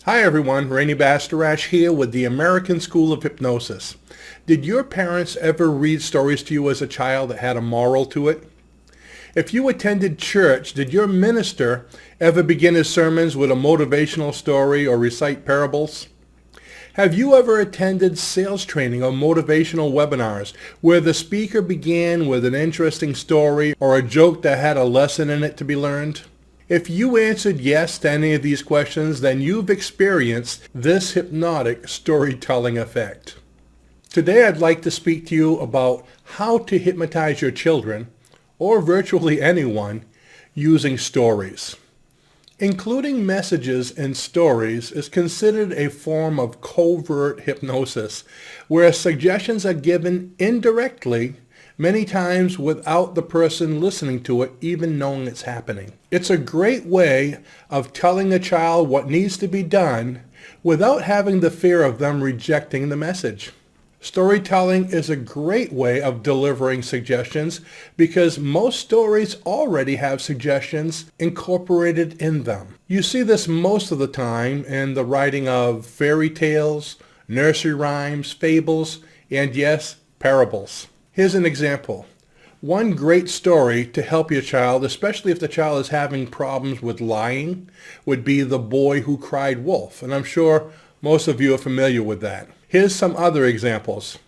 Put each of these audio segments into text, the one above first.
Hi everyone, Rene Bastarache here with the American School of Hypnosis. Did your parents ever read stories to you as a child that had a moral to it? If you attended church, did your minister ever begin his sermons with a motivational story or recite parables? Have you ever attended sales training or motivational webinars where the speaker began with an interesting story or a joke that had a lesson in it to be learned? If you answered yes to any of these questions, then you've experienced this hypnotic storytelling effect. Today I'd like to speak to you about how to hypnotize your children, or virtually anyone, using stories. Including messages in stories is considered a form of covert hypnosis, where suggestions are given indirectly, many times without the person listening to it even knowing it's happening. It's a great way of telling a child what needs to be done without having the fear of them rejecting the message. Storytelling is a great way of delivering suggestions because most stories already have suggestions incorporated in them. You see this most of the time in the writing of fairy tales, nursery rhymes, fables, and yes, parables. Here's an example. One great story to help your child, especially if the child is having problems with lying, would be The Boy Who Cried Wolf. And I'm sure most of you are familiar with that. Here's some other examples.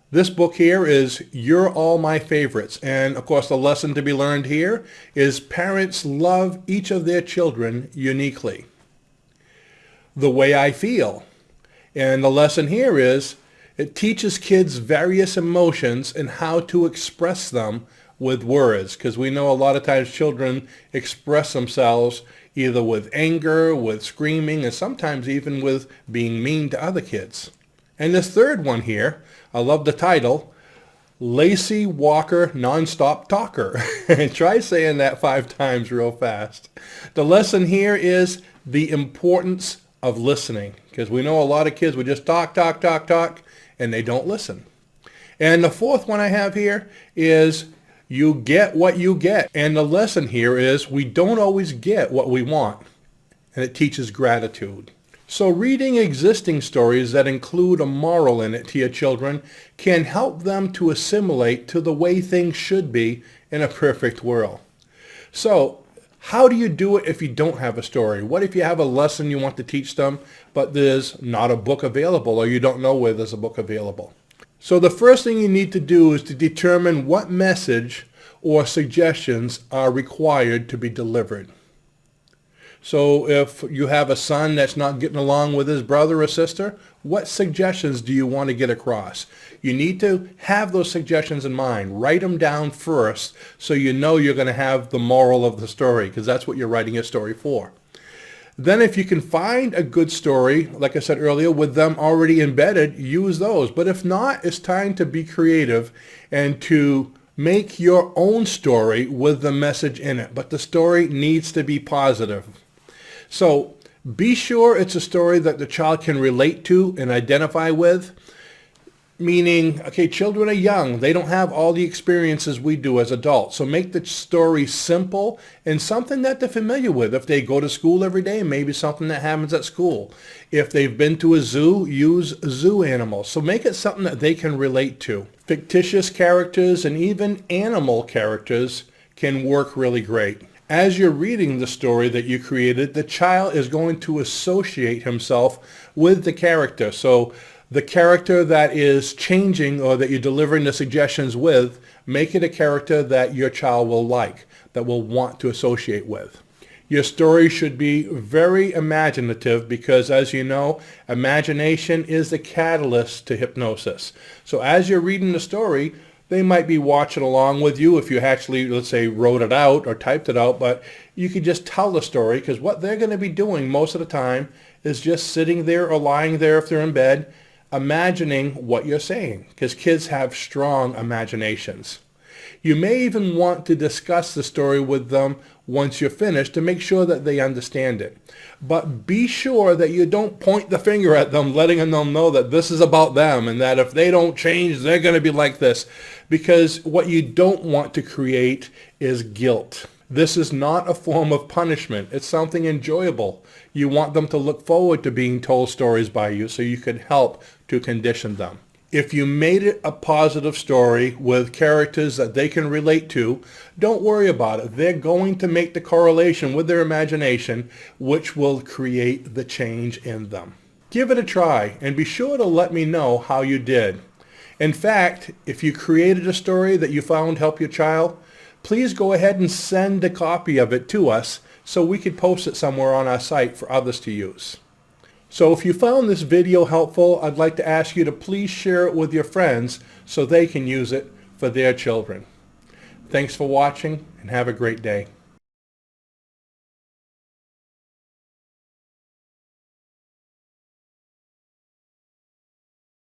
This book here is You're All My Favorites. And of course the lesson to be learned here is parents love each of their children uniquely. The Way I Feel. And the lesson here is it teaches kids various emotions and how to express them with words, because we know a lot of times children express themselves either with anger, with screaming, and sometimes even with being mean to other kids. And this third one here, I love the title, Lacy Walker Nonstop Talker. Try saying that 5 times real fast. The lesson here is the importance of listening, because we know a lot of kids would just talk, and they don't listen. And the fourth one I have here is you get what you get. And the lesson here is we don't always get what we want. And it teaches gratitude. So reading existing stories that include a moral in it to your children can help them to assimilate to the way things should be in a perfect world. So how do you do it if you don't have a story? What if you have a lesson you want to teach them, but there's not a book available or you don't know where there's a book available? So the first thing you need to do is to determine what message or suggestions are required to be delivered. So if you have a son that's not getting along with his brother or sister, what suggestions do you want to get across? You need to have those suggestions in mind. Write them down first so you know you're going to have the moral of the story, because that's what you're writing your story for. Then if you can find a good story, like I said earlier, with them already embedded, use those. But if not, it's time to be creative and to make your own story with the message in it. But the story needs to be positive. So be sure it's a story that the child can relate to and identify with. Meaning, okay, children are young. They don't have all the experiences we do as adults. So make the story simple and something that they're familiar with. If they go to school every day, maybe something that happens at school. If they've been to a zoo, use zoo animals. So make it something that they can relate to. Fictitious characters and even animal characters can work really great. As you're reading the story that you created, the child is going to associate himself with the character. So the character that is changing or that you're delivering the suggestions with, make it a character that your child will like, that will want to associate with. Your story should be very imaginative because, as you know, imagination is the catalyst to hypnosis. So as you're reading the story, they might be watching along with you if you actually, let's say, wrote it out or typed it out, but you could just tell the story, because what they're going to be doing most of the time is just sitting there or lying there if they're in bed, imagining what you're saying, because kids have strong imaginations. You may even want to discuss the story with them once you're finished to make sure that they understand it. But be sure that you don't point the finger at them, letting them know that this is about them and that if they don't change, they're going to be like this. Because what you don't want to create is guilt. This is not a form of punishment. It's something enjoyable. You want them to look forward to being told stories by you so you can help to condition them. If you made it a positive story with characters that they can relate to, don't worry about it. They're going to make the correlation with their imagination, which will create the change in them. Give it a try and be sure to let me know how you did. In fact, if you created a story that you found helped your child, please go ahead and send a copy of it to us so we could post it somewhere on our site for others to use. So if you found this video helpful, I'd like to ask you to please share it with your friends so they can use it for their children. Thanks for watching and have a great day.